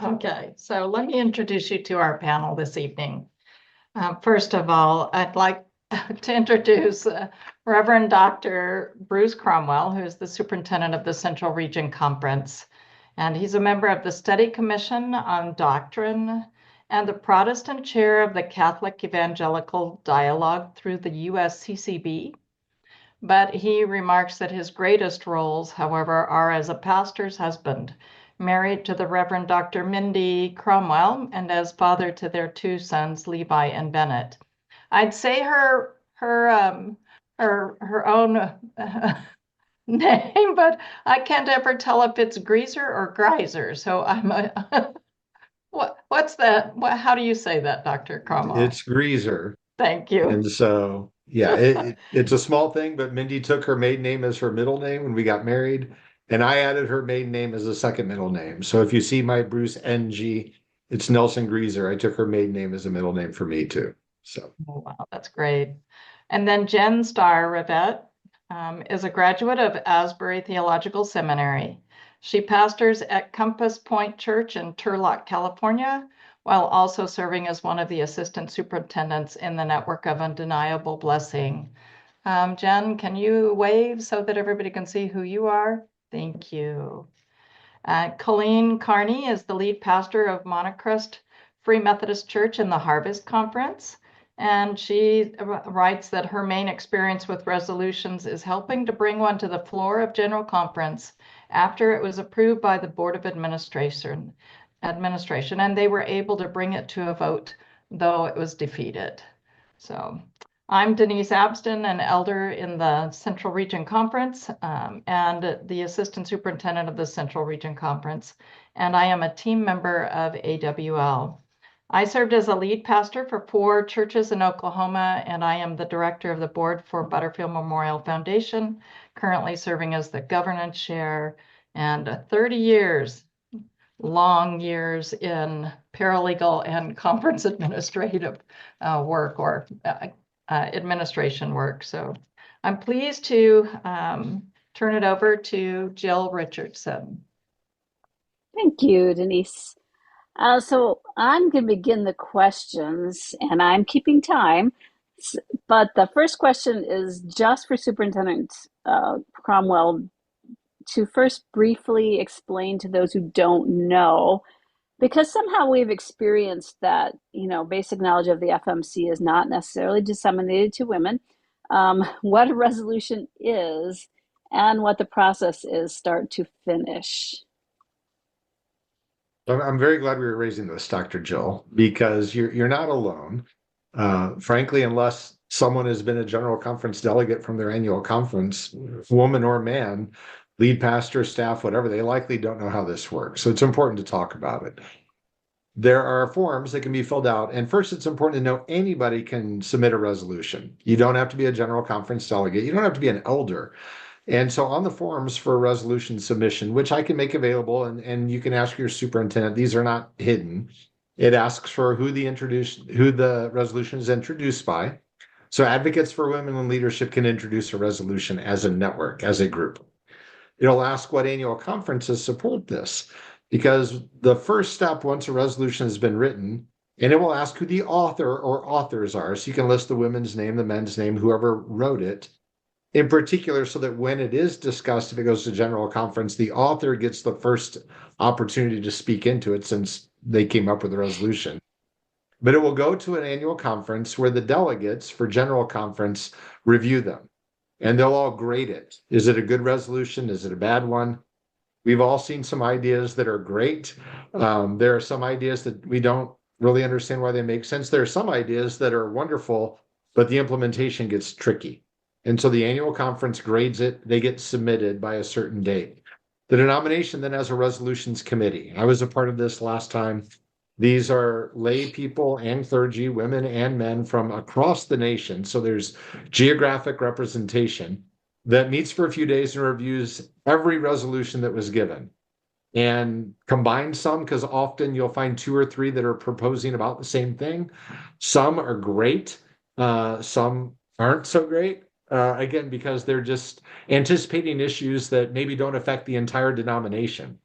Okay, so let me introduce you to our panel this evening. First of all, I'd like to introduce Reverend Dr. Bruce Cromwell, who is the superintendent of the Central Region Conference. And he's a member of the Study Commission on Doctrine and the Protestant chair of the Catholic Evangelical Dialogue through the USCCB. But he remarks that his greatest roles, however, are as a pastor's husband, married to the Reverend Dr. Mindy Cromwell, and as father to their two sons, Levi and Bennett. I'd say her own name, but I can't ever tell if it's Greaser or Greiser. So I'm a, what's that? How do you say that, Dr. Cromwell? It's Greaser. Thank you. And so, yeah, it's a small thing, but Mindy took her maiden name as her middle name when we got married, and I added her maiden name as a second middle name. So if you see my Bruce NG, it's Nelson Greaser. I took her maiden name as a middle name for me too. So Oh, wow, that's great. And then Jen Starr-Reivitt is a graduate of Asbury Theological Seminary. She pastors at Compass Point Church in Turlock, California, while also serving as one of the assistant superintendents in the network of Undeniable Blessing. Jen, can you wave so that everybody can see who you are? Thank you. Colleen Carney is the lead pastor of Monocrest Free Methodist Church in the Harvest Conference. And she writes that her main experience with resolutions is helping to bring one to the floor of General Conference after it was approved by the Board of Administration, and they were able to bring it to a vote, though it was defeated. So I'm Denise Abston, an elder in the Central Region Conference and the assistant superintendent of the Central Region Conference, and I am a team member of AWL. I served as a lead pastor for 4 churches in Oklahoma, and I am the director of the board for Butterfield Memorial Foundation, currently serving as the governance chair, and 30 years, long years in paralegal and conference administrative work or administration work. So I'm pleased to turn it over to Jill Richardson. Thank you, Denise. So I'm going to begin the questions, and I'm keeping time. But the first question is just for Superintendent Cromwell to first briefly explain to those who don't know, because somehow we've experienced that, basic knowledge of the FMC is not necessarily disseminated to women, what a resolution is and what the process is start to finish. I'm very glad we were raising this, Dr. Jill, because you're not alone. Frankly, unless someone has been a general conference delegate from their annual conference, woman or man, lead pastor, staff, whatever, they likely don't know how this works. So it's important to talk about it. There are forms that can be filled out. And first, it's important to know anybody can submit a resolution. You don't have to be a general conference delegate. You don't have to be an elder. And so on the forms for resolution submission, which I can make available, and you can ask your superintendent, these are not hidden. It asks for who the resolution is introduced by. So Advocates for Women in Leadership can introduce a resolution as a network, as a group. It'll ask what annual conferences support this, because the first step, once a resolution has been written, and it will ask who the author or authors are. So you can list the women's name, the men's name, whoever wrote it in particular, so that when it is discussed, if it goes to general conference, the author gets the first opportunity to speak into it since they came up with the resolution. But it will go to an annual conference where the delegates for general conference review them, and they'll all grade it. Is it a good resolution? Is it a bad one? We've all seen some ideas that are great. There are some ideas that we don't really understand why they make sense. There are some ideas that are wonderful, but the implementation gets tricky. And so the annual conference grades it, they get submitted by a certain date. The denomination then has a resolutions committee. I was a part of this last time. These are lay people and clergy, women and men from across the nation. So there's geographic representation that meets for a few days and reviews every resolution that was given and combines some, because often you'll find 2 or 3 that are proposing about the same thing. Some are great, some aren't so great. Again, because they're just anticipating issues that maybe don't affect the entire denomination.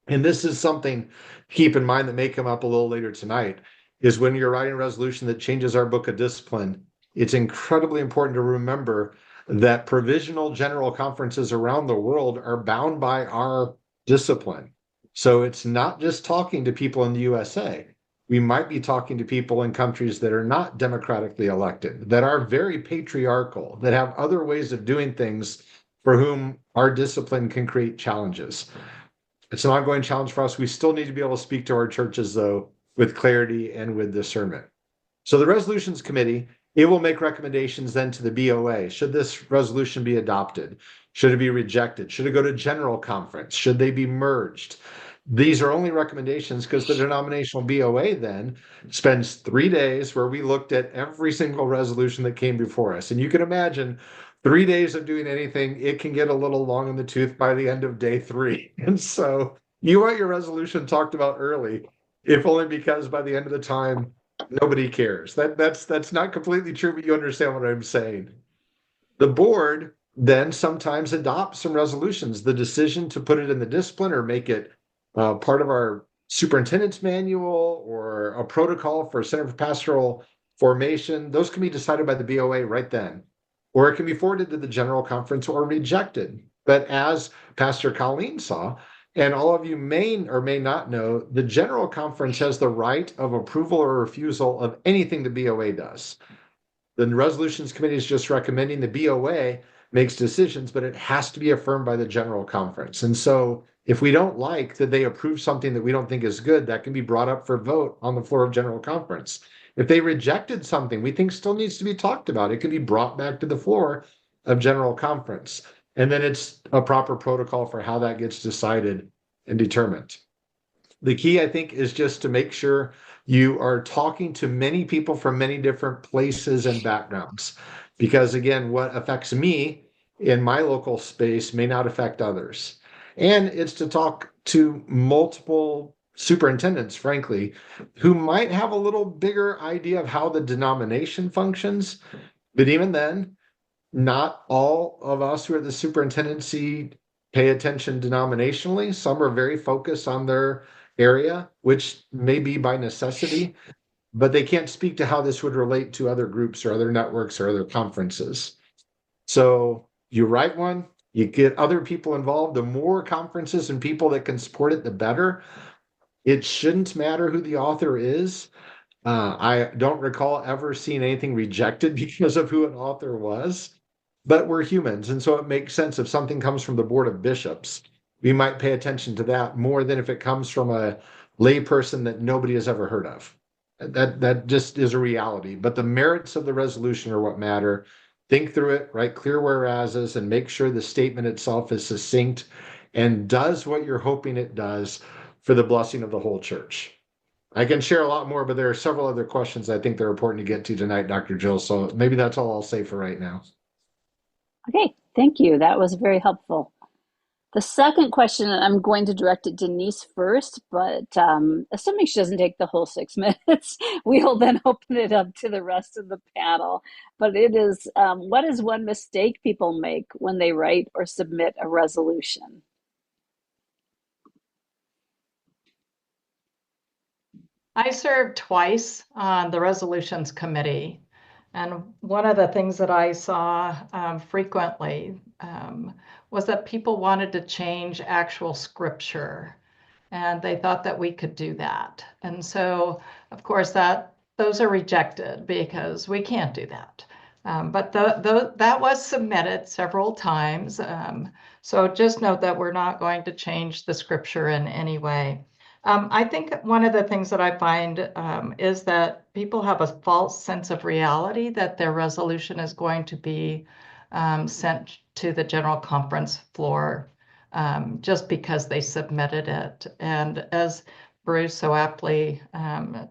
And this is something to keep in mind that may come up a little later tonight, is when you're writing a resolution that changes our book of discipline, it's incredibly important to remember that provisional general conferences around the world are bound by our discipline. So it's not just talking to people in the USA. We might be talking to people in countries that are not democratically elected, that are very patriarchal, that have other ways of doing things for whom our discipline can create challenges. It's an ongoing challenge for us. We still need to be able to speak to our churches, though, with clarity and with discernment. So the resolutions committee, it will make recommendations then to the BOA. Should this resolution be adopted? Should it be rejected? Should it go to general conference? Should they be merged? These are only recommendations because the denominational BOA then spends 3 days where we looked at every single resolution that came before us. And you can imagine 3 days of doing anything, it can get a little long in the tooth by the end of day 3. And so you want your resolution talked about early, if only because by the end of the time, nobody cares. That's not completely true, but you understand what I'm saying. The board then sometimes adopts some resolutions. The decision to put it in the discipline or make it part of our superintendent's manual or a protocol for Center for Pastoral Formation, those can be decided by the BOA right then, or it can be forwarded to the general conference or rejected. But as Pastor Colleen saw, and all of you may or may not know, the general conference has the right of approval or refusal of anything the BOA does. The resolutions committee is just recommending. The BOA makes decisions, but it has to be affirmed by the general conference. And so if we don't like that they approve something that we don't think is good, that can be brought up for vote on the floor of general conference. If they rejected something we think still needs to be talked about, it can be brought back to the floor of general conference. And then it's a proper protocol for how that gets decided and determined. The key, I think, is just to make sure you are talking to many people from many different places and backgrounds. Because again, what affects me in my local space may not affect others. And it's to talk to multiple superintendents, frankly, who might have a little bigger idea of how the denomination functions. But even then, not all of us who are at the superintendency pay attention denominationally. Some are very focused on their area, which may be by necessity, but they can't speak to how this would relate to other groups or other networks or other conferences. So you write one, you get other people involved. The more conferences and people that can support it, the better. It shouldn't matter who the author is. I don't recall ever seeing anything rejected because of who an author was, but we're humans. And so it makes sense if something comes from the Board of Bishops, we might pay attention to that more than if it comes from a layperson that nobody has ever heard of. That just is a reality. But the merits of the resolution are what matter. Think through it, write clear whereases, and make sure the statement itself is succinct and does what you're hoping it does for the blessing of the whole church. I can share a lot more, but there are several other questions I think they're important to get to tonight, Dr. Jill. So maybe that's all I'll say for right now. Okay, thank you. That was very helpful. The second question, I'm going to direct at Denise first, but assuming she doesn't take the whole 6 minutes, we'll then open it up to the rest of the panel. But it is, what is one mistake people make when they write or submit a resolution? I served twice on the resolutions committee. And one of the things that I saw frequently was that people wanted to change actual scripture, and they thought that we could do that. And so, of course, those are rejected because we can't do that. But that was submitted several times. So just note that we're not going to change the scripture in any way. I think one of the things that I find is that people have a false sense of reality that their resolution is going to be sent to the general conference floor just because they submitted it. And as Bruce so aptly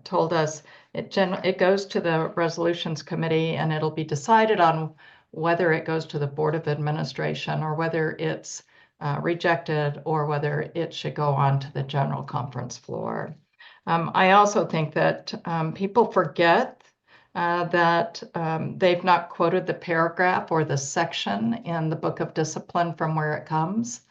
told us, it goes to the resolutions committee and it'll be decided on whether it goes to the Board of Administration or whether it's rejected or whether it should go on to the general conference floor. I also think that people forget that they've not quoted the paragraph or the section in the Book of Discipline from where it comes.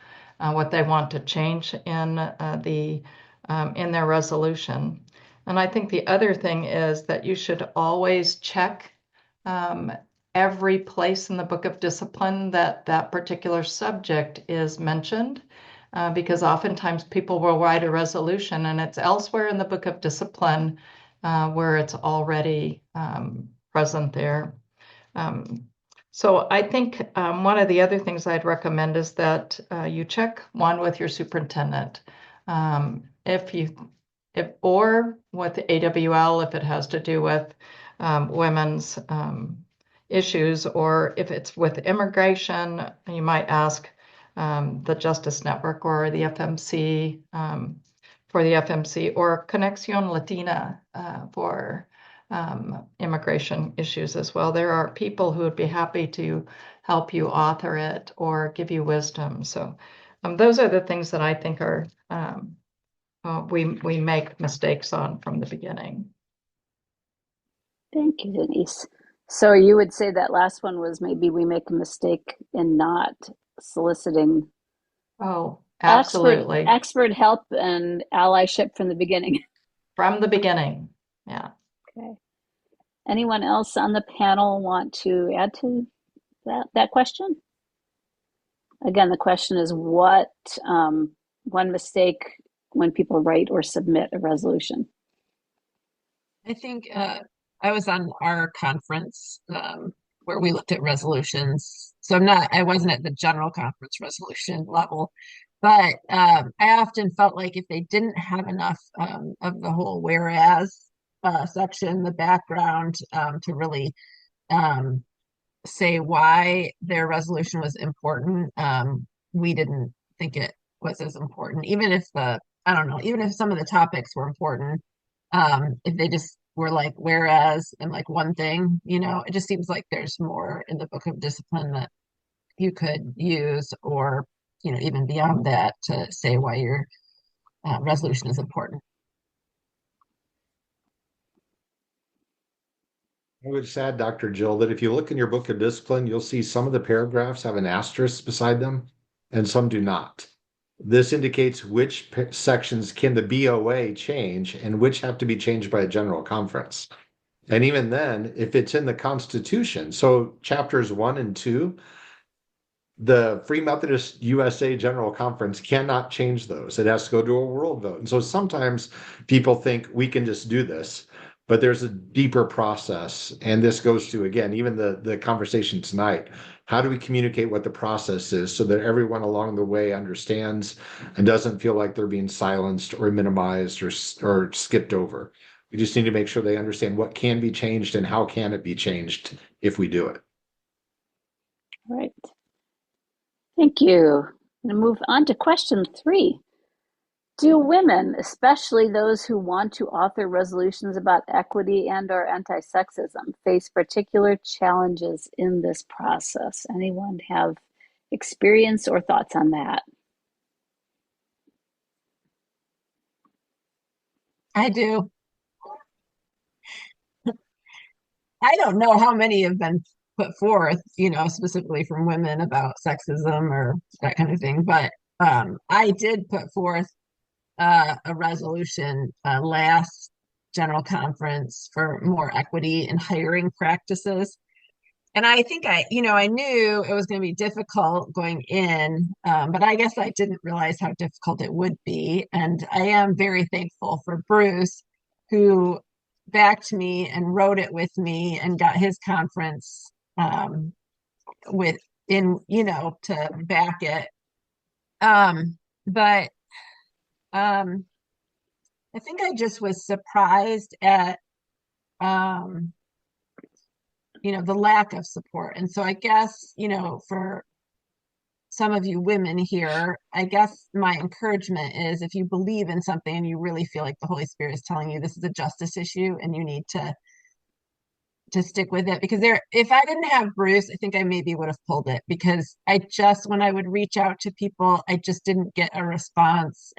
what they want to change in their resolution. And I think the other thing is that you should always check every place in the Book of Discipline that that particular subject is mentioned, because oftentimes people will write a resolution and it's elsewhere in the Book of Discipline where it's already present there. So I think one of the other things I'd recommend is that you check one with your superintendent. Or with AWL if it has to do with women's issues, or if it's with immigration, you might ask the Justice Network or the FMC for the FMC, or Conexión Latina for immigration issues as well. There are people who would be happy to help you author it or give you wisdom. So those are the things that I think are we make mistakes on from the beginning. Thank you, Denise. So you would say that last one was maybe we make a mistake in not soliciting absolutely expert help and allyship from the beginning. From the beginning, yeah. Okay. Anyone else on the panel want to add to that question? Again, the question is what one mistake when people write or submit a resolution? I think I was on our conference where we looked at resolutions. So I wasn't at the general conference resolution level, but I often felt like if they didn't have enough of the whole whereas section, the background to really say why their resolution was important, we didn't think it was as important, even if even if some of the topics were important, if they just were like whereas and like one thing, it just seems like there's more in the Book of Discipline that you could use, or even beyond that, to say why your resolution is important. I would just add, Dr. Jill, that if you look in your Book of Discipline, you'll see some of the paragraphs have an asterisk beside them and some do not. This indicates which sections can the BOA change and which have to be changed by a general conference. And even then, if it's in the Constitution, so chapters 1 and 2, the Free Methodist USA General Conference cannot change those. It has to go to a world vote. And so sometimes people think we can just do this, but there's a deeper process. And this goes to, again, even the conversation tonight. How do we communicate what the process is so that everyone along the way understands and doesn't feel like they're being silenced or minimized or skipped over? We just need to make sure they understand what can be changed and how can it be changed if we do it. All right. Thank you. I'm going to move on to question 3. Do women, especially those who want to author resolutions about equity and/or anti-sexism, face particular challenges in this process? Anyone have experience or thoughts on that? I do. I don't know how many have been put forth, specifically from women about sexism or that kind of thing, but I did put forth a resolution last general conference for more equity in hiring practices. And I think I knew it was going to be difficult going in, but I guess I didn't realize how difficult it would be. And I am very thankful for Bruce, who backed me and wrote it with me and got his conference to back it. But I think I just was surprised at the lack of support. And so I guess, for some of you women here, I guess my encouragement is, if you believe in something and you really feel like the Holy Spirit is telling you this is a justice issue and you need to stick with it, because if I didn't have Bruce, I think I maybe would have pulled it, because when I would reach out to people, I just didn't get a response,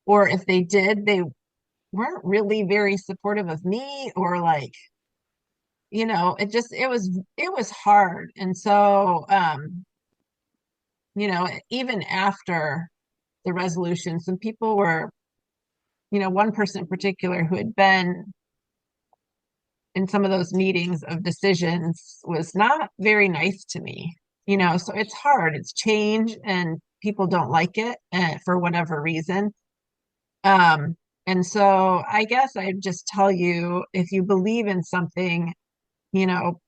or if they did, they weren't really very supportive of me, or it was hard. And so even after the resolution, some people were, one person in particular who had been in some of those meetings of decisions was not very nice to me, so it's hard. It's change and people don't like it for whatever reason. Um, and so I guess I'd just tell you, if you believe in something, you know,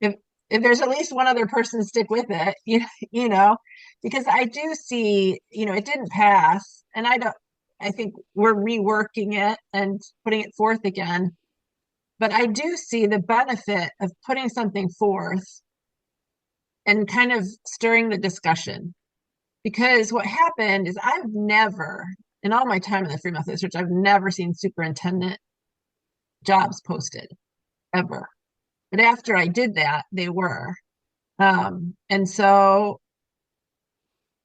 if if there's at least one other person, stick with it, you know, because I do see, it didn't pass, and I think we're reworking it and putting it forth again. But I do see the benefit of putting something forth and kind of stirring the discussion. Because what happened is I've never, in all my time in the Free Methodist Church, I've never seen superintendent jobs posted ever. But after I did that, they were. And so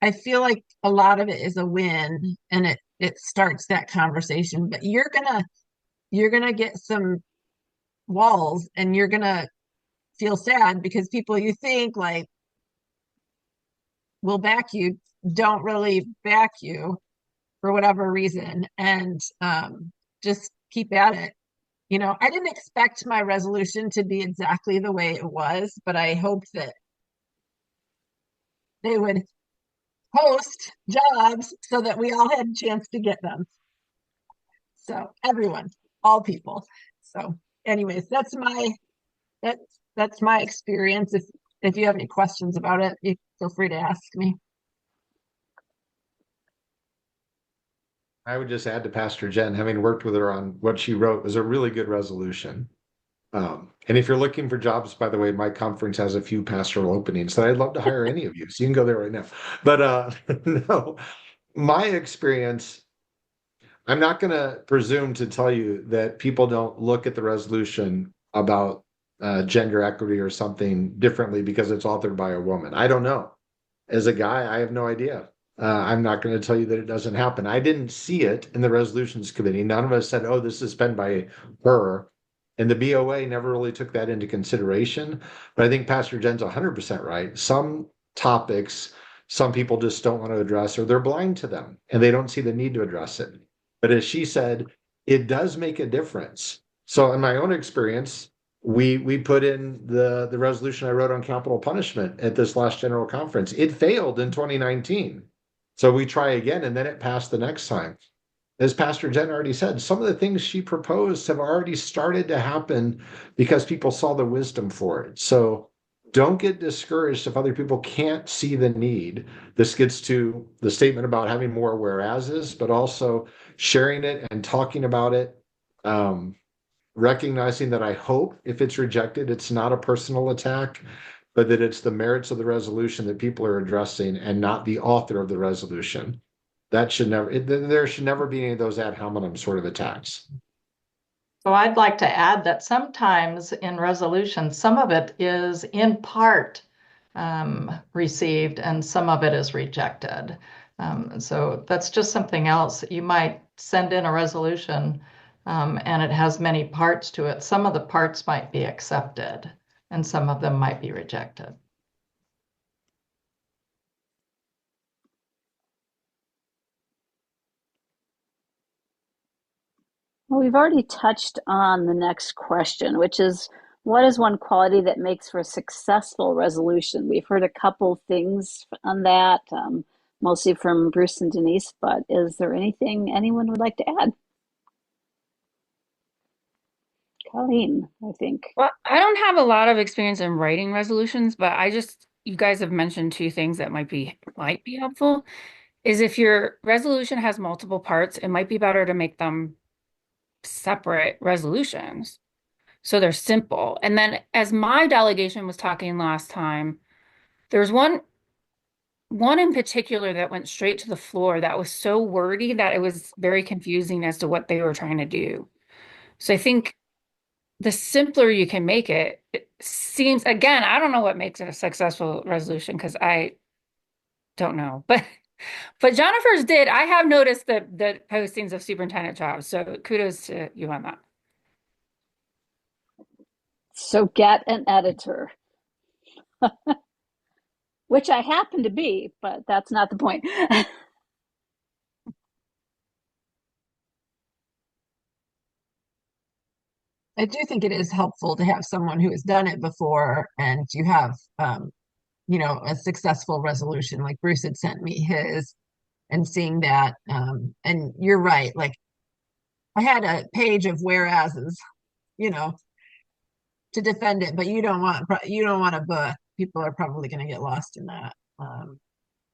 I feel like a lot of it is a win, and it starts that conversation. But you're gonna get some walls, and you're gonna feel sad because people you think like will back you don't really back you for whatever reason. And just keep at it. I didn't expect my resolution to be exactly the way it was, but I hoped that they would post jobs so that we all had a chance to get them. So everyone, all people. So anyways, that's my experience. If you have any questions about it, you feel free to ask me. I would just add to Pastor Jen, having worked with her on what she wrote, was a really good resolution. And if you're looking for jobs, by the way, my conference has a few pastoral openings that I'd love to hire any of you. So you can go there right now. But no, my experience, I'm not going to presume to tell you that people don't look at the resolution about gender equity or something differently because it's authored by a woman. I don't know. As a guy, I have no idea. I'm not going to tell you that it doesn't happen. I didn't see it in the resolutions committee. None of us said, oh, this is penned by her. And the BOA never really took that into consideration. But I think Pastor Jen's 100% right. Some topics, some people just don't want to address, or they're blind to them and they don't see the need to address it. But as she said, it does make a difference. So in my own experience, we put in the resolution I wrote on capital punishment at this last general conference. It failed in 2019. So we try again, and then it passed the next time. As Pastor Jen already said, some of the things she proposed have already started to happen because people saw the wisdom for it. So don't get discouraged if other people can't see the need. This gets to the statement about having more whereases, but also sharing it and talking about it. Recognizing that I hope if it's rejected, it's not a personal attack, but that it's the merits of the resolution that people are addressing and not the author of the resolution. That should never, there should never be any of those ad hominem sort of attacks. So I'd like to add that sometimes in resolution, some of it is in part received and some of it is rejected. So that's just something else. You might send in a resolution and it has many parts to it. Some of the parts might be accepted and some of them might be rejected. Well, we've already touched on the next question, which is, what is one quality that makes for a successful resolution? We've heard a couple things on that, mostly from Bruce and Denise, but is there anything anyone would like to add? Colleen, I think. Well, I don't have a lot of experience in writing resolutions, but you guys have mentioned two things that might be helpful. Is if your resolution has multiple parts, it might be better to make them separate resolutions so they're simple. And then as my delegation was talking last time, there's one in particular that went straight to the floor that was so wordy that it was very confusing as to what they were trying to do. So I think the simpler you can make it, it seems, again, I don't know what makes it a successful resolution because I don't know, but Jennifer's did. I have noticed the postings of superintendent jobs, so kudos to you on that. So get an editor. which I happen to be, but that's not the point. I do think it is helpful to have someone who has done it before and you have, a successful resolution. Like Bruce had sent me his and seeing that. And you're right. Like I had a page of whereases, you know, to defend it, but you don't want a book. People are probably going to get lost in that.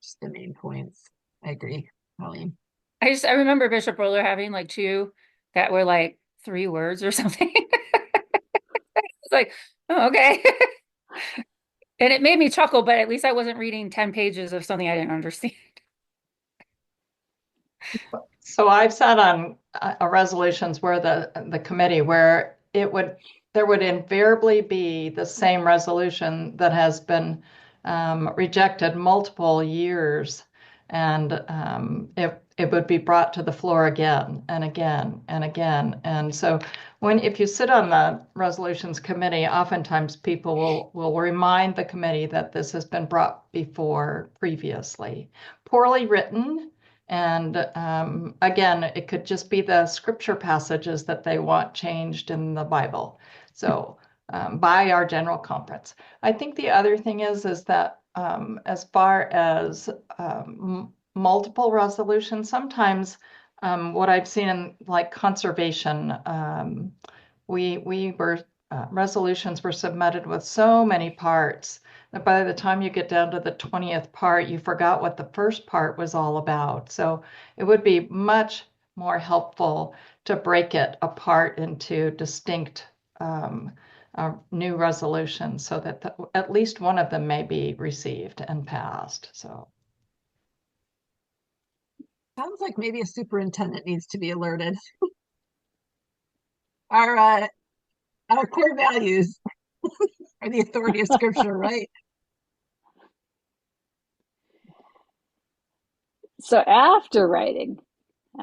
Just the main points. I agree, Colleen. I remember Bishop Roller having like two that were like 3 words or something. It's like, oh, okay. And it made me chuckle, but at least I wasn't reading 10 pages of something I didn't understand. So I've sat on resolutions where the committee where there would invariably be the same resolution that has been rejected multiple years, and it would be brought to the floor again and again and again. And so if you sit on the resolutions committee, oftentimes people will remind the committee that this has been brought before previously. Poorly written. And again, it could just be the scripture passages that they want changed in the Bible. So by our general conference. I think the other thing is that as far as multiple resolutions, sometimes what I've seen in like conservation, we were resolutions were submitted with so many parts that by the time you get down to the 20th part, you forgot what the first part was all about. So it would be much more helpful to break it apart into distinct new resolutions so that at least one of them may be received and passed. So Sounds like maybe a superintendent needs to be alerted. Our core values are the authority of scripture, right? So after writing,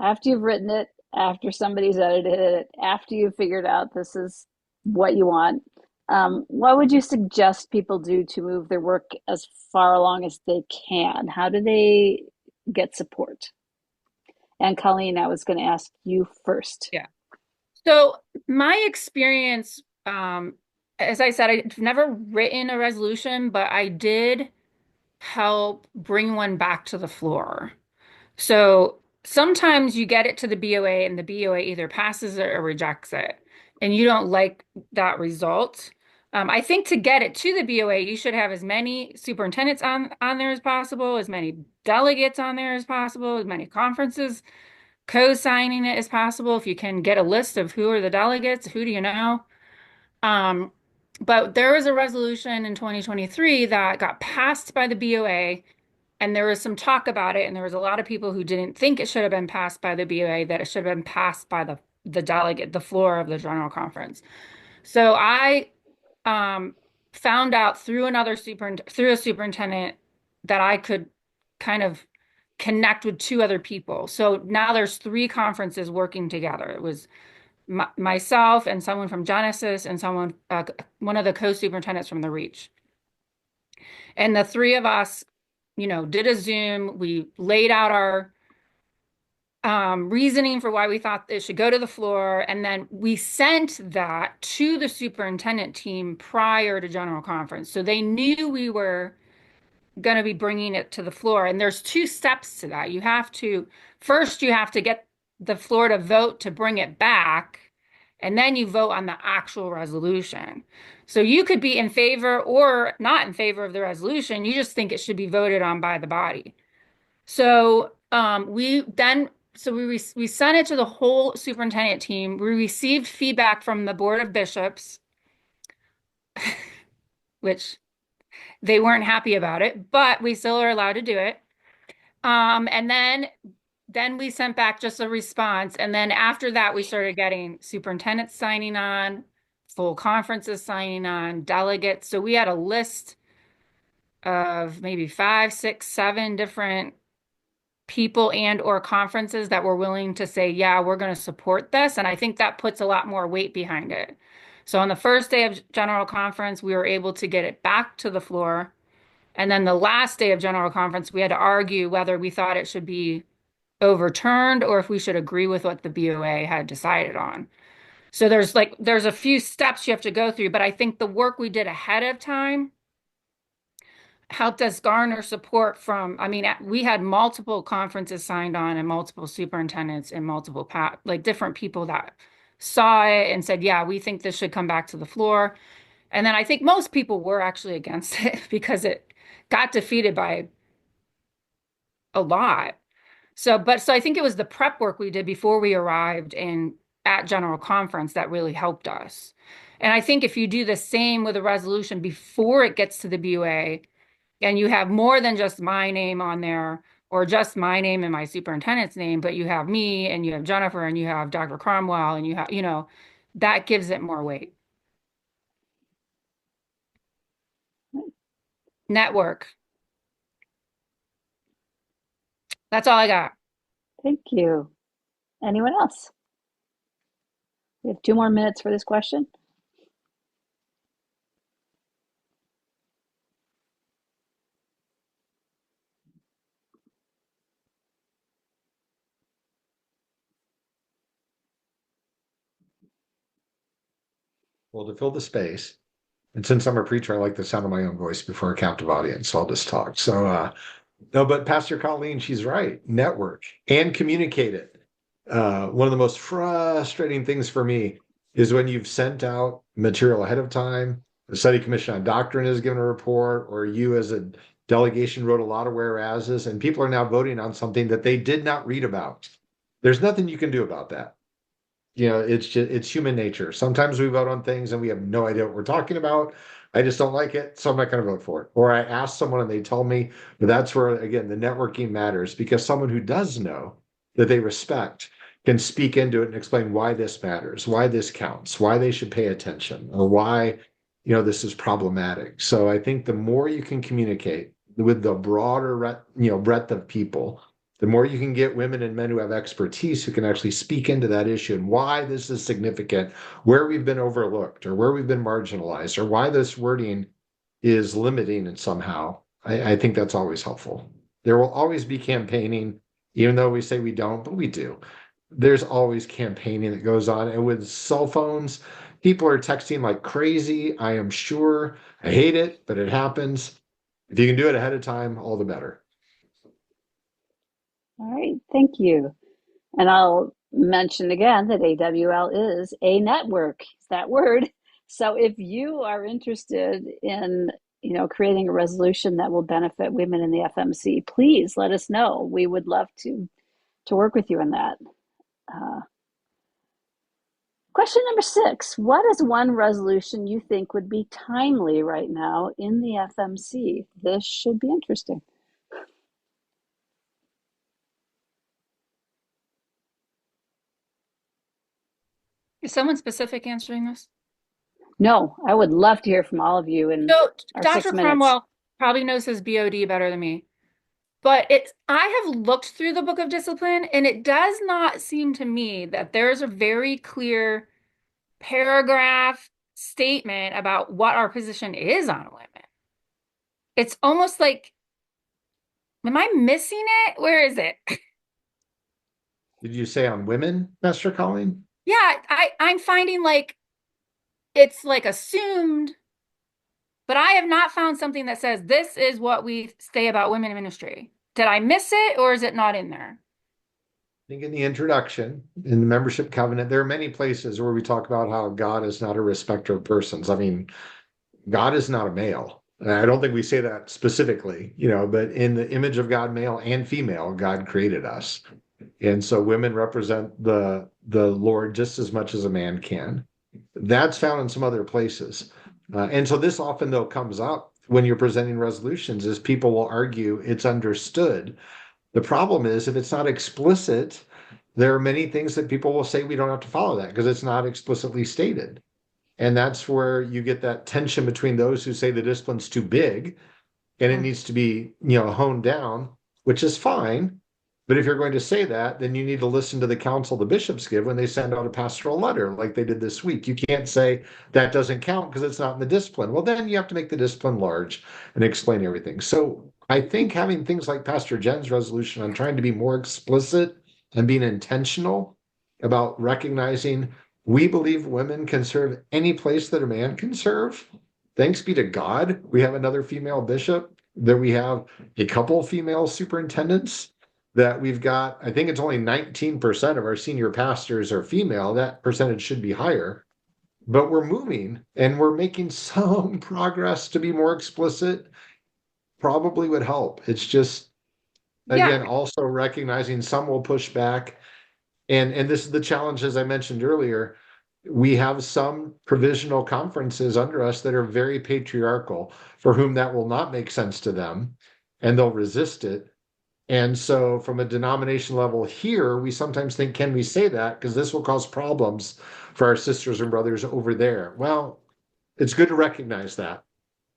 after you've written it, after somebody's edited it, after you've figured out this is what you want, what would you suggest people do to move their work as far along as they can? How do they get support? And Colleen, I was going to ask you first. Yeah. So my experience, as I said, I've never written a resolution, but I did help bring one back to the floor. So sometimes you get it to the BOA and the BOA either passes it or rejects it, and you don't like that result. I think to get it to the BOA, you should have as many superintendents on there as possible, as many delegates on there as possible, as many conferences co-signing it as possible. If you can get a list of who are the delegates, who do you know? Um, but there was a resolution in 2023 that got passed by the BOA, and there was some talk about it, and there was a lot of people who didn't think it should have been passed by the BOA, that it should have been passed by the delegate, the floor of the general conference. So I found out through through a superintendent that I could kind of connect with two other people. So now there's 3 conferences working together. It was myself and someone from Genesis and one of the co-superintendents from the Reach. And the 3 of us, did a Zoom. We laid out our reasoning for why we thought it should go to the floor. And then we sent that to the superintendent team prior to general conference. So they knew we were going to be bringing it to the floor. And there's 2 steps to that. First, you have to get the floor to vote to bring it back, and then you vote on the actual resolution. So you could be in favor or not in favor of the resolution. You just think it should be voted on by the body. So we sent it to the whole superintendent team. We received feedback from the Board of Bishops, which they weren't happy about it, but we still are allowed to do it. And then we sent back just a response. And then after that, we started getting superintendents signing on, full conferences signing on, delegates. So we had a list of maybe 5, 6, 7 different people and or conferences that were willing to say, yeah, we're going to support this. And I think that puts a lot more weight behind it. So on the first day of general conference, we were able to get it back to the floor. And then the last day of general conference, we had to argue whether we thought it should be overturned or if we should agree with what the BOA had decided on. So there's a few steps you have to go through, but I think the work we did ahead of time helped us garner support from, I mean, we had multiple conferences signed on and multiple superintendents and multiple different people that saw it and said, yeah, we think this should come back to the floor. And then I think most people were actually against it because it got defeated by a lot. So I think it was the prep work we did before we arrived at General Conference that really helped us. And I think if you do the same with a resolution before it gets to the BOA, and you have more than just my name on there or just my name and my superintendent's name, but you have me and you have Jennifer and you have Dr. Cromwell and you have, that gives it more weight. Network. That's all I got. Thank you. Anyone else? We have 2 more minutes for this question. Well, to fill the space, and since I'm a preacher, I like the sound of my own voice before a captive audience, so I'll just talk. So, no, but Pastor Colleen, she's right. Network and communicate it. One of the most frustrating things for me is when you've sent out material ahead of time, the study commission on doctrine has given a report, or you as a delegation wrote a lot of whereases, and people are now voting on something that they did not read about. There's nothing you can do about that. It's human nature. Sometimes we vote on things and we have no idea what we're talking about. I just don't like it, so I'm not going to vote for it. Or I ask someone and they tell me, but that's where, again, the networking matters, because someone who does know that they respect can speak into it and explain why this matters, why this counts, why they should pay attention, or why, this is problematic. So I think the more you can communicate with the broader, breadth of people, the more you can get women and men who have expertise who can actually speak into that issue and why this is significant, where we've been overlooked or where we've been marginalized, or why this wording is limiting it somehow. I think that's always helpful. There will always be campaigning, even though we say we don't, but we do. There's always campaigning that goes on. And with cell phones, people are texting like crazy. I am sure. I hate it, but it happens. If you can do it ahead of time, all the better. All right, thank you. And I'll mention again that AWL is a network. It's that word. So if you are interested in, creating a resolution that will benefit women in the FMC, please let us know. We would love to work with you on that. Question number 6. What is one resolution you think would be timely right now in the FMC? This should be interesting. Is someone specific answering this? No, I would love to hear from all of you in our Dr. 6 minutes. Cromwell probably knows his BOD better than me. But I have looked through the Book of Discipline, and it does not seem to me that there's a very clear paragraph statement about what our position is on women. It's almost like, am I missing it? Where is it? Did you say on women, Pastor Colleen? Yeah, I'm finding like it's like assumed, but I have not found something that says this is what we say about women in ministry. Did I miss it, or is it not in there? I think in the introduction, in the membership covenant, there are many places where we talk about how God is not a respecter of persons. I mean, God is not a male. And I don't think we say that specifically, but in the image of God, male and female, God created us. And so women represent the Lord just as much as a man can. That's found in some other places. And so this often, though, comes up when you're presenting resolutions, is people will argue it's understood. The problem is, if it's not explicit, there are many things that people will say we don't have to follow that because it's not explicitly stated. And that's where you get that tension between those who say the discipline's too big and it needs to be, honed down, which is fine. But if you're going to say that, then you need to listen to the counsel the bishops give when they send out a pastoral letter like they did this week. You can't say that doesn't count because it's not in the discipline. Well, then you have to make the discipline large and explain everything. So I think having things like Pastor Jen's resolution on trying to be more explicit and being intentional about recognizing we believe women can serve any place that a man can serve. Thanks be to God, we have another female bishop, that we have a couple female superintendents, that we've got, I think it's only 19% of our senior pastors are female. That percentage should be higher, but we're moving and we're making some progress. To be more explicit probably would help. It's just, again, also recognizing some will push back. And this is the challenge, as I mentioned earlier. We have some provisional conferences under us that are very patriarchal, for whom that will not make sense to them, and they'll resist it. And so from a denomination level here, we sometimes think, can we say that? Because this will cause problems for our sisters and brothers over there. Well, it's good to recognize that,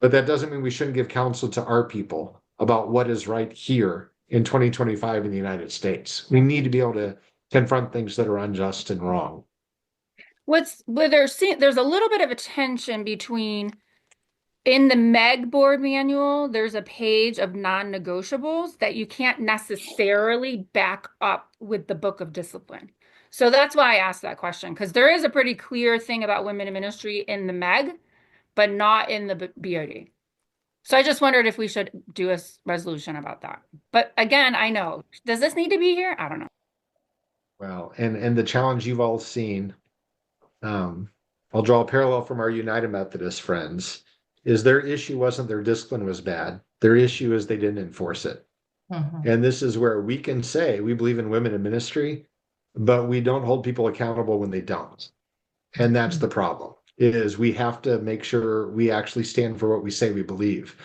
but that doesn't mean we shouldn't give counsel to our people about what is right here in 2025 in the United States. We need to be able to confront things that are unjust and wrong. There's a little bit of a tension between, in the MEG board manual, there's a page of non-negotiables that you can't necessarily back up with the book of discipline. So that's why I asked that question, because there is a pretty clear thing about women in ministry in the MEG, but not in the BOD. So I just wondered if we should do a resolution about that. But again, I know, does this need to be here? I don't know. Well, and the challenge you've all seen, I'll draw a parallel from our United Methodist friends, is their issue wasn't their discipline was bad. Their issue is they didn't enforce it. And this is where we can say we believe in women in ministry, but we don't hold people accountable when they don't. And that's the problem, is we have to make sure we actually stand for what we say we believe.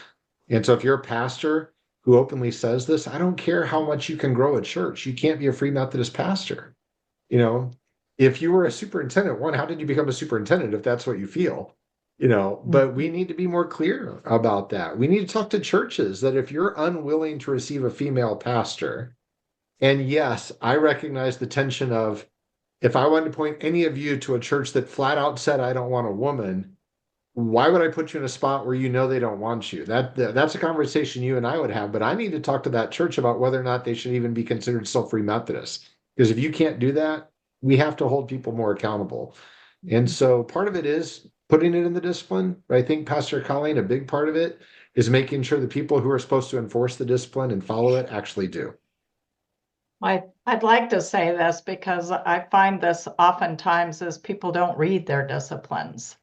And so if you're a pastor who openly says this, I don't care how much you can grow a church. You can't be a Free Methodist pastor. You know, if you were a superintendent, one, how did you become a superintendent if that's what you feel? You know, but we need to be more clear about that. We need to talk to churches that if you're unwilling to receive a female pastor, and yes, I recognize the tension of, if I wanted to point any of you to a church that flat out said, I don't want a woman, why would I put you in a spot where you know they don't want you? That's a conversation you and I would have, but I need to talk to that church about whether or not they should even be considered still Free Methodist. Because if you can't do that, we have to hold people more accountable. And so part of it is putting it in the discipline. But I think Pastor Colleen, a big part of it is making sure the people who are supposed to enforce the discipline and follow it actually do. I'd like to say this because I find this oftentimes is people don't read their disciplines.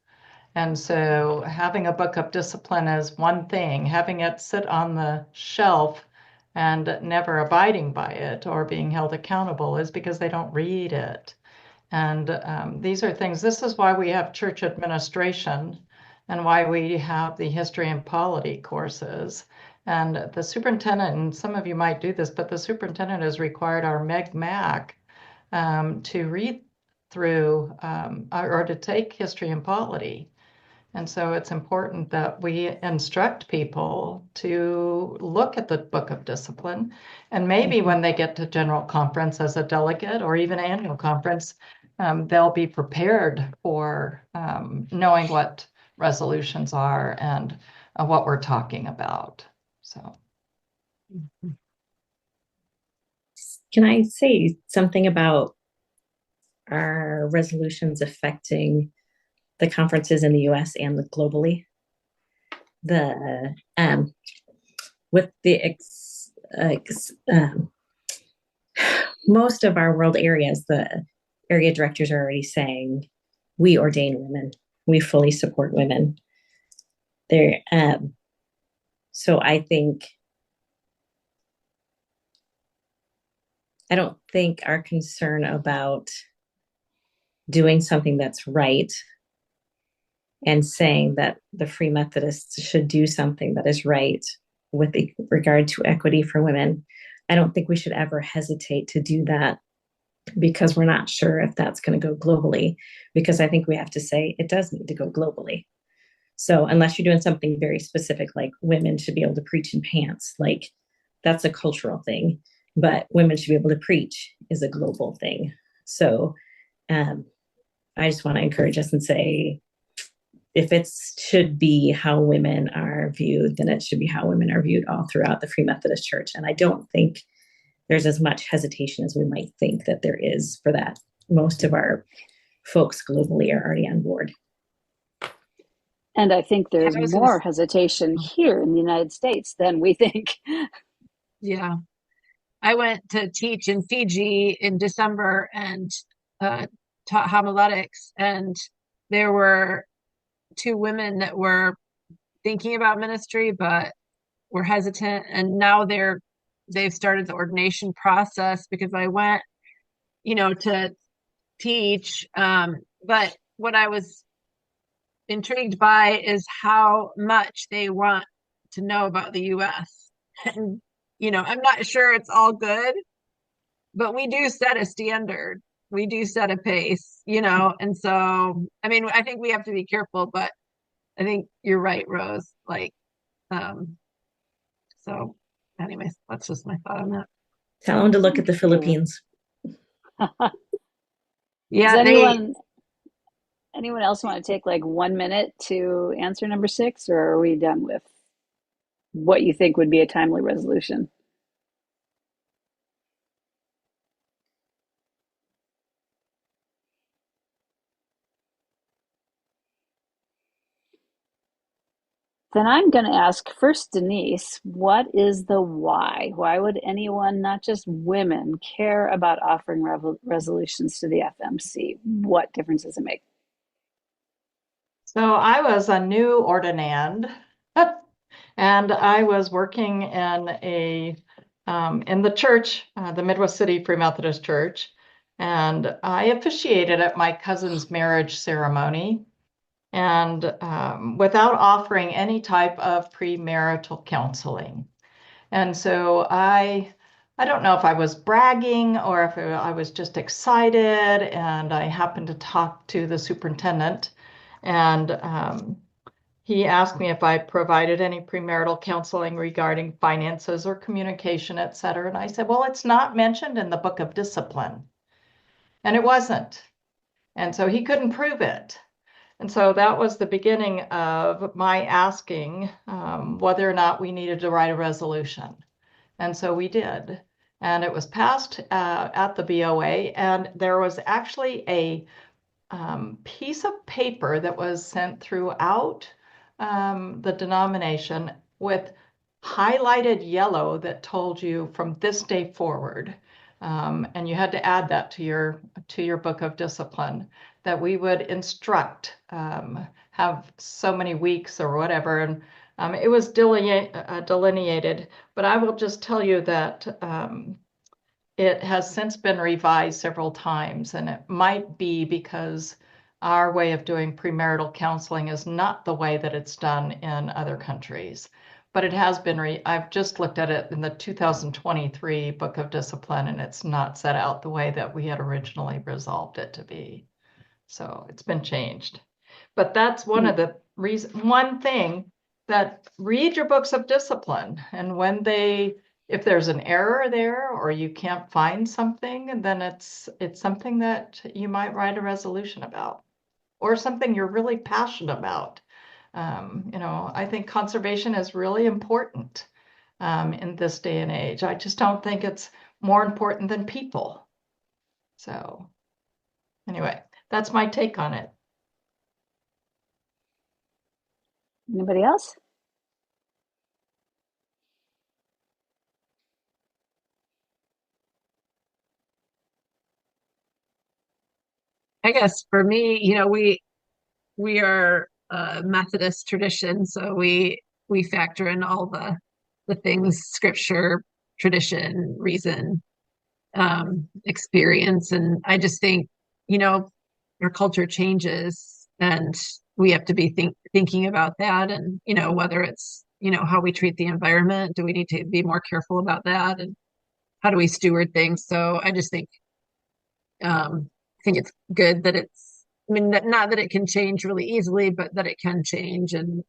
And so having a book of discipline is one thing, having it sit on the shelf and never abiding by it or being held accountable is because they don't read it. And these are things, this is why we have church administration and why we have the history and polity courses. And the superintendent, and some of you might do this, but the superintendent has required our MEG-MAC to read through or to take history and polity. And so it's important that we instruct people to look at the book of discipline. And maybe when they get to general conference as a delegate or even annual conference, they'll be prepared for knowing what resolutions are and what we're talking about. So, can I say something about our resolutions affecting the conferences in the U.S. and globally? Most of our world areas, the area directors are already saying, we ordain women, we fully support women. So I don't think our concern about doing something that's right and saying that the Free Methodists should do something that is right with regard to equity for women, I don't think we should ever hesitate to do that, because we're not sure if that's going to go globally, because I think we have to say it does need to go globally. So unless you're doing something very specific, like women should be able to preach in pants, like that's a cultural thing. but women should be able to preach is a global thing. So I just want to encourage us and say, if it should be how women are viewed, then it should be how women are viewed all throughout the Free Methodist Church. And I don't think there's as much hesitation as we might think that there is for that. Most of our folks globally are already on board. And I think there's more hesitation here in the United States than we think. Yeah. I went to teach in Fiji in December and taught homiletics, and there were two women that were thinking about ministry but were hesitant, and now they've started the ordination process because I went, to teach. But what I was intrigued by is how much they want to know about the US. And, I'm not sure it's all good, but we do set a standard. We do set a pace, and so, I think we have to be careful, but I think you're right, Rose. So anyways, that's just my thought on that. Tell them to look at the Philippines. Yeah. Does anyone else want to take 1 minute to answer number 6, or are we done with what you think would be a timely resolution? Then I'm going to ask first, Denise, what is the why? Why would anyone, not just women, care about offering resolutions to the FMC? What difference does it make? So I was a new ordinand, and I was working in the church, the Midwest City Free Methodist Church, and I officiated at my cousin's marriage ceremony. And without offering any type of premarital counseling. And so I don't know if I was bragging or if I was just excited, and I happened to talk to the superintendent, and he asked me if I provided any premarital counseling regarding finances or communication, et cetera. And I said, well, it's not mentioned in the Book of Discipline. And it wasn't. And so he couldn't prove it. And so that was the beginning of my asking whether or not we needed to write a resolution. And so we did. And it was passed at the BOA. And there was actually a piece of paper that was sent throughout the denomination with highlighted yellow that told you from this day forward. And you had to add that to your book of discipline, that we would instruct, have so many weeks or whatever. And it was delineated, but I will just tell you that it has since been revised several times, and it might be because our way of doing premarital counseling is not the way that it's done in other countries. But it has been, I've just looked at it in the 2023 Book of Discipline, and it's not set out the way that we had originally resolved it to be. So it's been changed. But that's one of the reasons, one thing, that read your books of discipline. And if there's an error there or you can't find something, then it's something that you might write a resolution about, or something you're really passionate about. I think conservation is really important in this day and age. I just don't think it's more important than people. So anyway, that's my take on it. Anybody else? I guess for me, we are a Methodist tradition, so we factor in all the things: scripture, tradition, reason, experience. And I just think, our culture changes, and we have to be thinking about that. And, whether it's, how we treat the environment, do we need to be more careful about that? And how do we steward things? So I just think, I think it's good that not that it can change really easily, but that it can change, and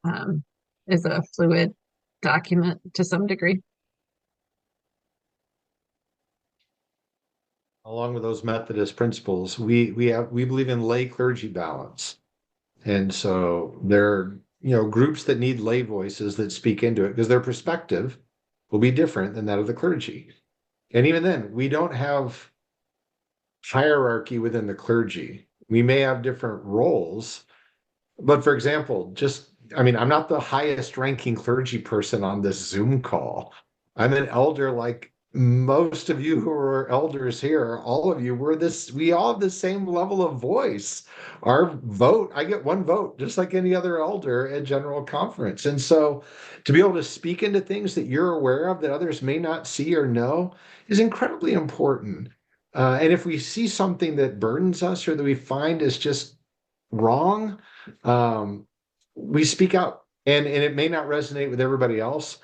is a fluid document to some degree. Along with those Methodist principles, we believe in lay clergy balance. And so there are, groups that need lay voices that speak into it because their perspective will be different than that of the clergy. And even then, we don't have hierarchy within the clergy. We may have different roles, but for example, I'm not the highest ranking clergy person on this Zoom call. I'm an elder like most of you who are elders here, all of you, we all have the same level of voice. Our vote, I get one vote, just like any other elder at General Conference. And so to be able to speak into things that you're aware of that others may not see or know is incredibly important. And if we see something that burdens us or that we find is just wrong, um, we speak out. And it may not resonate with everybody else,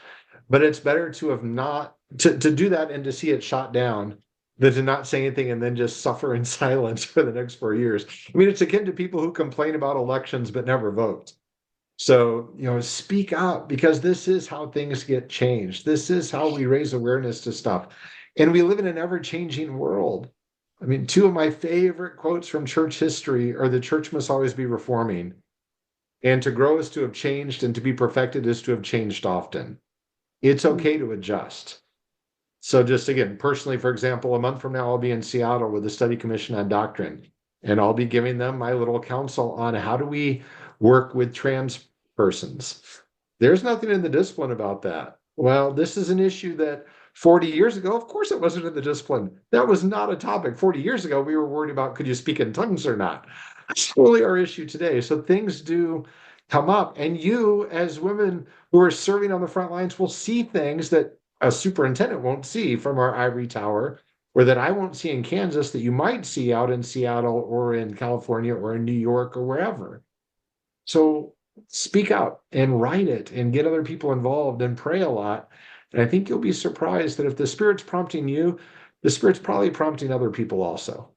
but it's better to have not to do that and to see it shot down than to not say anything and then just suffer in silence for the next 4 years. I mean, it's akin to people who complain about elections but never vote. So, speak up because this is how things get changed. This is how we raise awareness to stuff. And we live in an ever-changing world. I mean, two of my favorite quotes from church history are the church must always be reforming. And to grow is to have changed, and to be perfected is to have changed often. It's okay to adjust. So just again, personally, for example, a month from now, I'll be in Seattle with the Study Commission on Doctrine, and I'll be giving them my little counsel on how do we work with trans persons. There's nothing in the discipline about that. Well, this is an issue that 40 years ago, of course, it wasn't in the discipline. That was not a topic. 40 years ago, we were worried about could you speak in tongues or not. That's really our issue today. So things do come up, and you, as women who are serving on the front lines, will see things that a superintendent won't see from our ivory tower, or that I won't see in Kansas that you might see out in Seattle or in California or in New York or wherever. So speak out and write it and get other people involved and pray a lot. And I think you'll be surprised that if the Spirit's prompting you, the Spirit's probably prompting other people also.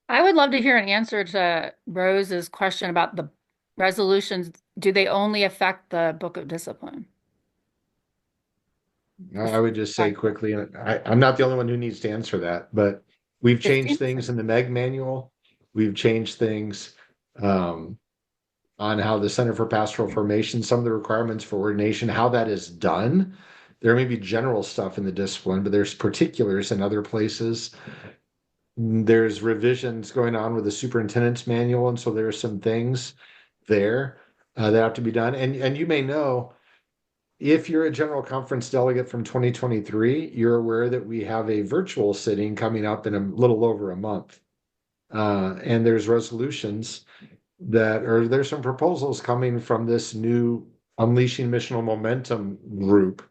I would love to hear an answer to Rose's question about the resolutions. Do they only affect the Book of Discipline? I would just say quickly, I'm not the only one who needs to answer that, but we've changed things in the MEG manual. We've changed things on how the Center for Pastoral Formation, some of the requirements for ordination, how that is done. There may be general stuff in the discipline, but there's particulars in other places. There's revisions going on with the superintendent's manual, and so there are some things there that have to be done. And you may know, if you're a general conference delegate from 2023, you're aware that we have a virtual sitting coming up in a little over a month. And there's resolutions there's some proposals coming from this new Unleashing Missional Momentum group.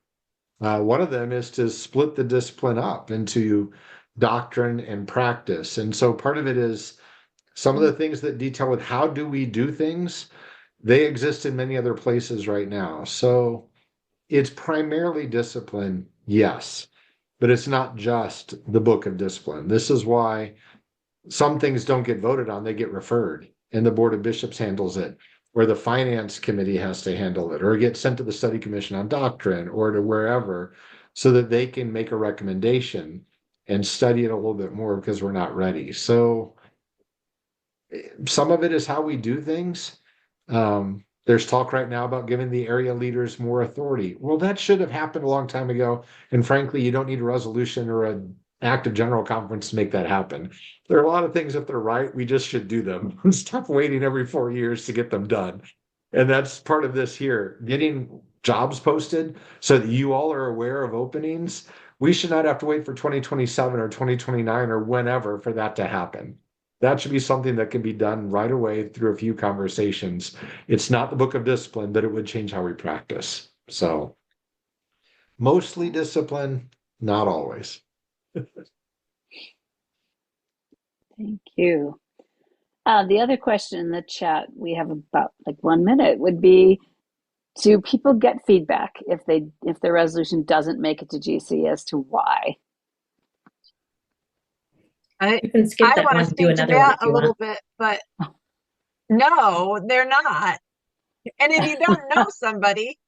One of them is to split the discipline up into doctrine and practice. And so part of it is some of the things that detail with how do we do things, they exist in many other places right now. So it's primarily discipline, yes, but it's not just the book of discipline. This is why some things don't get voted on, they get referred, and the Board of Bishops handles it, or the Finance Committee has to handle it, or it gets sent to the Study Commission on Doctrine or to wherever, so that they can make a recommendation and study it a little bit more because we're not ready. So some of it is how we do things. There's talk right now about giving the area leaders more authority. Well, that should have happened a long time ago. And frankly, you don't need a resolution or an act of general conference to make that happen. There are a lot of things, if they're right, we just should do them. Stop waiting every 4 years to get them done. And that's part of this here, getting jobs posted so that you all are aware of openings. We should not have to wait for 2027 or 2029 or whenever for that to happen. That should be something that can be done right away through a few conversations. It's not the book of discipline, but it would change how we practice. So mostly discipline, not always. Thank you. The other question in the chat, we have about like 1 minute, would be, Do people get feedback if their resolution doesn't make it to GC as to why? You can skip I that want one to and do speak to another one that if a you little want. bit, but no, they're not. And if you don't know somebody,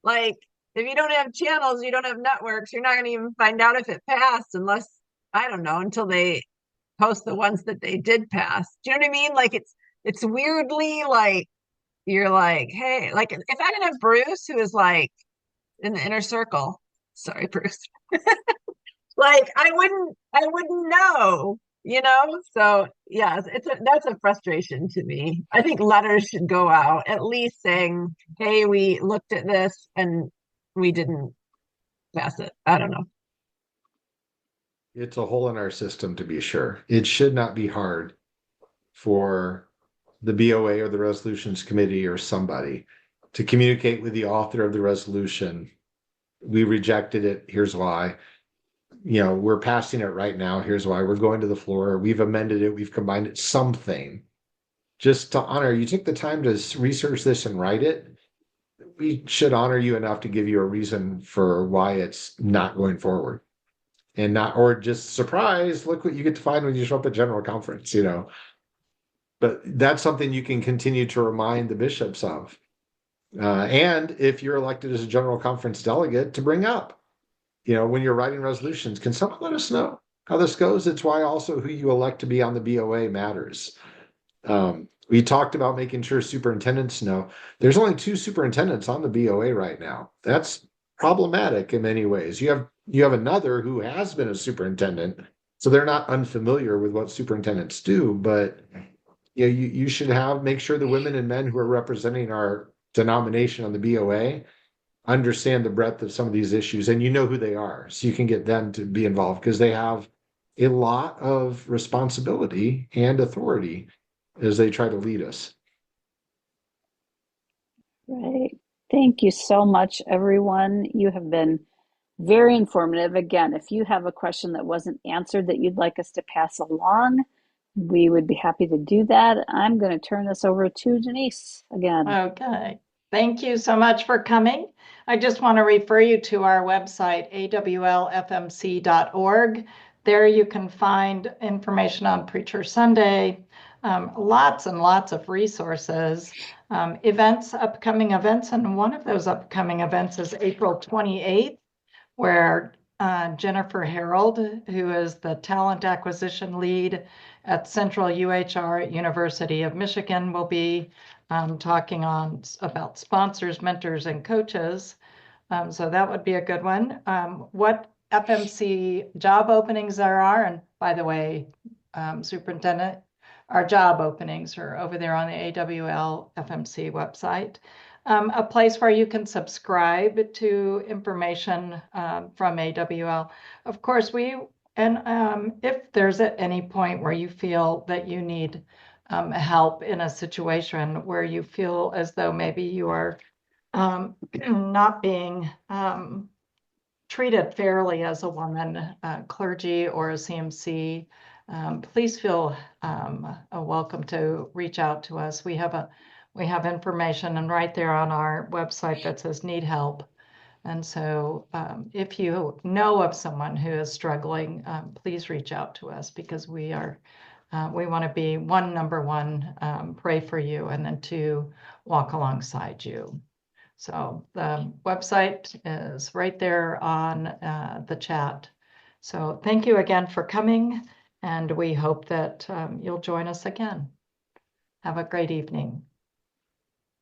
like if you don't have channels, you don't have networks, you're not going to even find out if it passed unless, I don't know, until they post the ones that they did pass. Do you know what I mean? Like it's weirdly like you're like, hey, like if I didn't have Bruce, who is like in the inner circle, sorry, Bruce, like I wouldn't know, you know? So yeah, that's a frustration to me. I think letters should go out at least saying, hey, we looked at this and we didn't pass it. I don't know. It's a hole in our system, to be sure. It should not be hard for the BOA or the resolutions committee or somebody to communicate with the author of the resolution. We rejected it. Here's why. We're passing it right now. Here's why. We're going to the floor. We've amended it. We've combined it. Something just to honor. You took the time to research this and write it. We should honor you enough to give you a reason for why it's not going forward. And not, or just surprise, look what you get to find when you show up at general conference, But that's something you can continue to remind the bishops of. And if you're elected as a general conference delegate, to bring up, when you're writing resolutions, can someone let us know how this goes? It's why also who you elect to be on the BOA matters. We talked about making sure superintendents know there's only 2 superintendents on the BOA right now. That's problematic in many ways. You have another who has been a superintendent, so they're not unfamiliar with what superintendents do, but you should make sure the women and men who are representing our denomination on the BOA understand the breadth of some of these issues, and who they are, so you can get them to be involved because they have a lot of responsibility and authority as they try to lead us. Right. Thank you so much, everyone. You have been very informative. Again, if you have a question that wasn't answered that you'd like us to pass along, we would be happy to do that. I'm going to turn this over to Denise again. Okay. Thank you so much for coming. I just want to refer you to our website, awlfmc.org. There you can find information on Preacher Sunday, lots and lots of resources, upcoming events. And one of those upcoming events is April 28th, where Jennifer Harold, who is the talent acquisition lead at Central UHR at University of Michigan, will be talking about sponsors, mentors, and coaches. So that would be a good one. What FMC job openings there are, and by the way, Superintendent, our job openings are over there on the AWL FMC website. A place where you can subscribe to information from AWL. Of course, if there's at any point where you feel that you need help in a situation where you feel as though maybe you are not being treated fairly as a woman, clergy, or a CMC, please feel welcome to reach out to us. We have information, and right there on our website that says need help. And so if you know of someone who is struggling, please reach out to us, because we want to be number one, pray for you, and then 2, walk alongside you. So the website is right there on the chat. So thank you again for coming, and we hope that you'll join us again. Have a great evening.